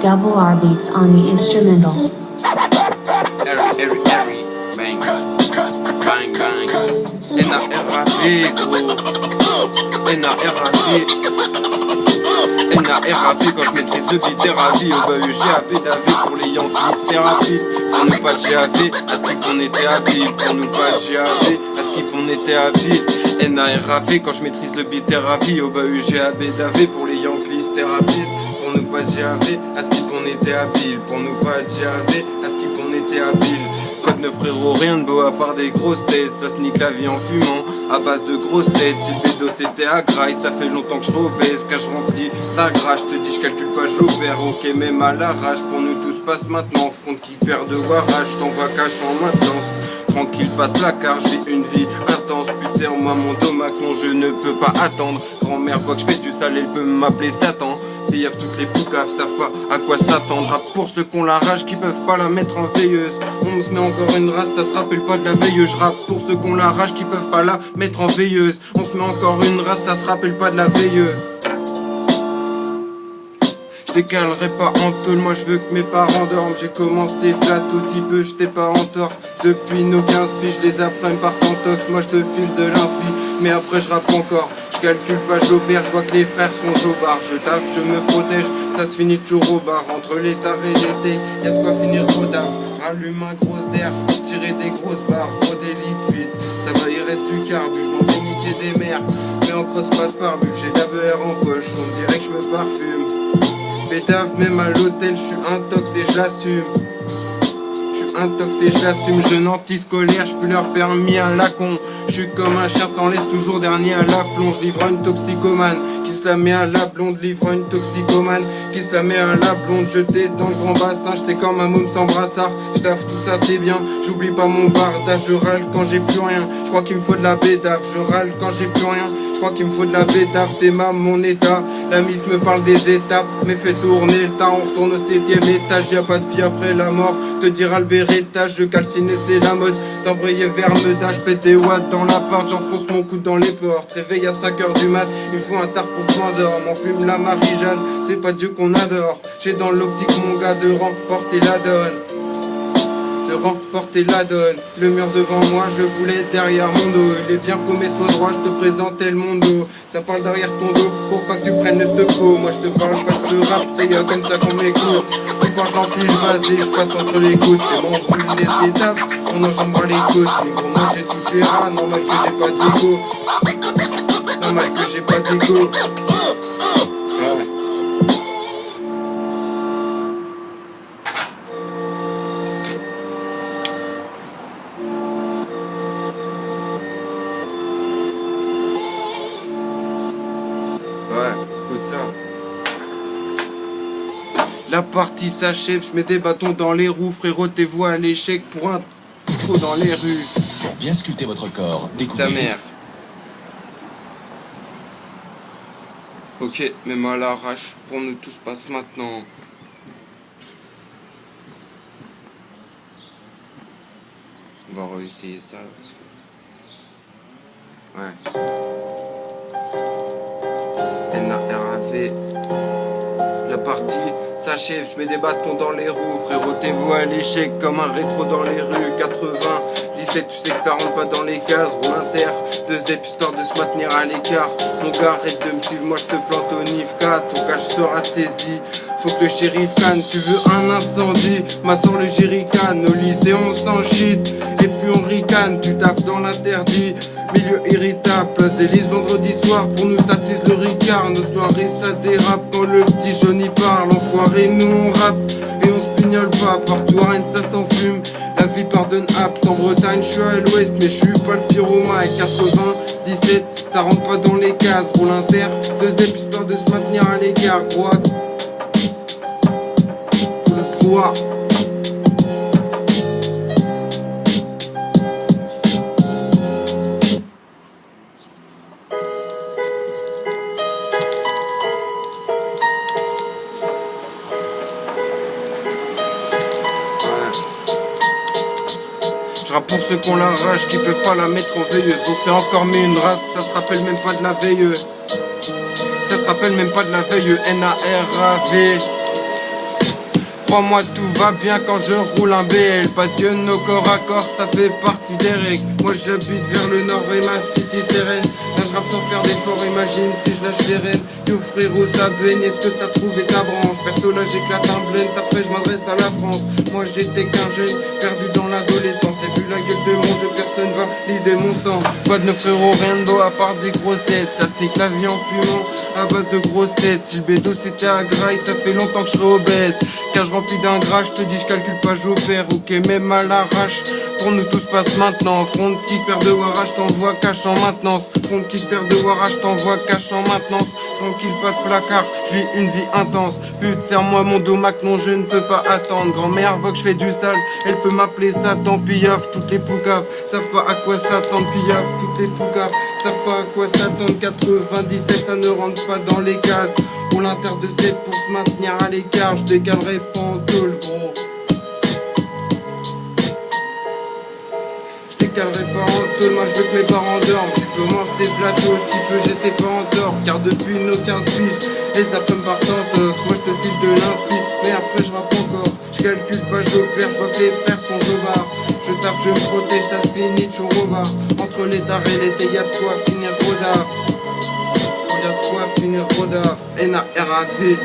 Double R beats on the instrumental. Every, bang, bang, bang. N-A-R-A-V, gros. N-A-R-A-V. N-A-R-A-V, quand je maîtrise le beat, thérapie. Au bahut, G-A-B, d'AV pour les Yankees, thérapie. Pour nous pas de G-A-V, à ce qu'on était habile. Pour nous pas de G-A-V, à ce qu'on était habile. N-A-R-A-V, quand je maîtrise le beat, thérapie. Au bahut, G-A-B, d'AV pour les Yankees, thérapie. Pour nous pas de G-A-V, à ce qu'on était habile. Pour nous pas de G-A-V, à ce qu'on était habile. Code 9 frérot, rien de beau à part des grosses têtes. Ça se nique la vie en fumant, à base de grosses têtes. Si le bédo c'était à graille, ça fait longtemps que je obèse. Cache rempli ta grâce, je te dis je calcule pas, j'opère. Ok, même à l'arrache, pour nous tout se passe maintenant. Front qui perd de warrage, t'envoie cache en maintenance. Tranquille, pas de placard, j'ai une vie intense. Putain, serre-moi mon domac, non je ne peux pas attendre. Grand-mère voit que je fais du sale, elle peut m'appeler Satan. Piaf, toutes les poucaves savent pas à quoi s'attendre. Rap pour ceux qu'on la rage, qui peuvent pas la mettre en veilleuse. On se met encore une race, ça se rappelle pas de la veilleuse. Je rappe pour ceux qu'on la rage, qui peuvent pas la mettre en veilleuse. On se met encore une race, ça se rappelle pas de la veilleuse. Je décalerai pas en tôle, moi je veux que mes parents dorment. J'ai commencé flat tout petit peu, j'étais pas en tort. Depuis nos 15 piges, je les apprends par en tox. Moi je te file de l'inspi, mais après je rappe encore. Je calcule pas, j'opère, je vois que les frères sont jobards. Je tape, je me protège, ça se finit toujours au bar. Entre les taves et l'été, y'a de quoi finir trop tard. Rallume un gros d'air, tirer des grosses barres, pro des liquides. Ça va, il reste du carbu, je m'en vais niquer des mers. Mais on creuse pas de pare-bu, j'ai la VR en poche, on dirait que je me parfume. Bédave, même à l'hôtel, je suis intox et je l'assume. Je suis intox et je l'assume, jeune anti-scolaire, je fais leur permis à la con. Je suis comme un chien sans laisse, toujours dernier à la plonge. Livre une toxicomane, qui se la met à la blonde. Livre une toxicomane, qui se la met à la blonde. Jeté dans le grand bassin, j'étais comme un môme sans brassard. J'taffe tout ça c'est bien, j'oublie pas mon bardage. Je râle quand j'ai plus rien, je crois qu'il me faut de la bédave. Je râle quand j'ai plus rien, je crois qu'il me faut de la bédave. T'es mon état, la mif me parle des étapes. Mais fais tourner le tas, on retourne au 7ème étage. Y'a pas de vie après la mort, te dira le bérétage. Je calcine et c'est la mode, d'embrayer vers Meudage. Pète des watts dans l'appart, j'enfonce mon coude dans les portes. Réveil à 5h du mat, il me faut un tard pour que je m'endorme. On fume la Marie-Jeanne, c'est pas Dieu qu'on adore. J'ai dans l'optique mon gars de remporter la donne. De remporter la donne. Le mur devant moi, je le voulais derrière mon dos. Il est bien faux mais sois droit, je te présentais le monde dos. Ça parle derrière ton dos pour pas que tu prennes le stop-go. Moi je te parle pas, je te rappe, c'est comme ça qu'on m'écoute. Quand je remplis le vase, je passe entre les gouttes. Et mon pull les étapes, on enjambera les côtes. Mais pour moi j'ai tout les rats, normal que j'ai pas d'ego. Normal que j'ai pas d'ego. Ouais. Écoute ça. La partie s'achève, je mets des bâtons dans les roues. Frérot, t'es voix à l'échec pour un trou dans les rues. Pour bien sculpter votre corps, découvrez... Ta mère. Ok, même à l'arrache, pour nous tout se passe maintenant. On va réessayer ça parce que... Ouais. N-A-R-A-V. La partie s'achève, je mets des bâtons dans les roues. Frérot, t'es voué à l'échec comme un rétro dans les rues. 97, tu sais que ça rentre pas dans les cases. Roule inter, 2 zep histoire de se maintenir à l'écart. Mon gars, arrête de me suivre, moi je te plante au NIFK. Ton cache sera saisi, faut que le shérif canne. Tu veux un incendie, ma soeur le jerrycan. Au lycée on s'en shit, et puis on ricane. Tu tapes dans l'interdit, milieu irritable. Place des listes vendredi soir, pour nous ça tise le ricard. Nos soirées ça dérape quand le petit Johnny parle. Enfoiré, nous on rappe et on se pignole pas. Partout à Rennes ça s'enfume, la vie pardonne apte. En Bretagne je suis à l'ouest mais je suis pas le pyroma. À 97, ça rentre pas dans les cases. Roule inter, 2 zep histoire de se maintenir à l'écart. Gros pour le proie. Je rappe pour ceux qu'on la rage, qui peuvent pas la mettre en veilleuse. On s'est encore mis une race, ça se rappelle même pas de la veilleuse. Ça se rappelle même pas de la veille. N-A-R-A-V. crois-moi tout va bien quand je roule un BL. Pas de gun au corps à corps, ça fait partie des règles. Moi j'habite vers le nord et ma city sereine. Là je rappe sans faire d'effort, imagine si je lâche les rênes. Yo frérot ça baigne, est-ce que t'as trouvé ta branche? Perso là j'éclate un blend, après je m'adresse à la France. Moi j'étais qu'un jeune, perdu dans l'adolescence. Et vu la gueule de mon jeu, personne va lider mon sang. Pas de neuf frérot, rien de beau à part des grosses têtes. Ça se nique la vie en fumant à base de grosses têtes. Si le bédo c'était à graille, ça fait longtemps que je serai obèse. Car je remplis d'un gras, je te dis je calcule pas, j'opère. Ok même à l'arrache, pour nous tout se passe maintenant. Front kick, paire de warage, t'envoie cash en maintenance. Front kick, paire de warage, t'envoie cash en maintenance. Tranquille, pas de placard, je vis une vie intense. Pute, serre-moi mon dos, Mac, non je ne peux pas attendre. Grand-mère voit que je fais du sale, elle peut m'appeler Satan. Piaf, toutes les poucaves savent pas à quoi s'attendre. Piaf, toutes les poucaves savent pas à quoi s'attendre. 97, ça ne rentre pas dans les cases. Roule inter de 7 pour se maintenir à l'écart. Je décalerai pantoule, gros. Je décalerai pas en tôle, moi je veux que mes parents dorment. J'ai commencé plateau, petit peu j'étais pas en tort. Car depuis nos 15 piges, les après-midi partent en tox. Moi je te file de l'inspi, mais après je rappe encore. Je calcule pas, j'opère, je vois que les frères sont jovards. Je tape, je me protège, ça se finit de bar. Entre les dards et l'été, y'a de quoi finir rodave. Y'a de quoi finir rodave. NARAV.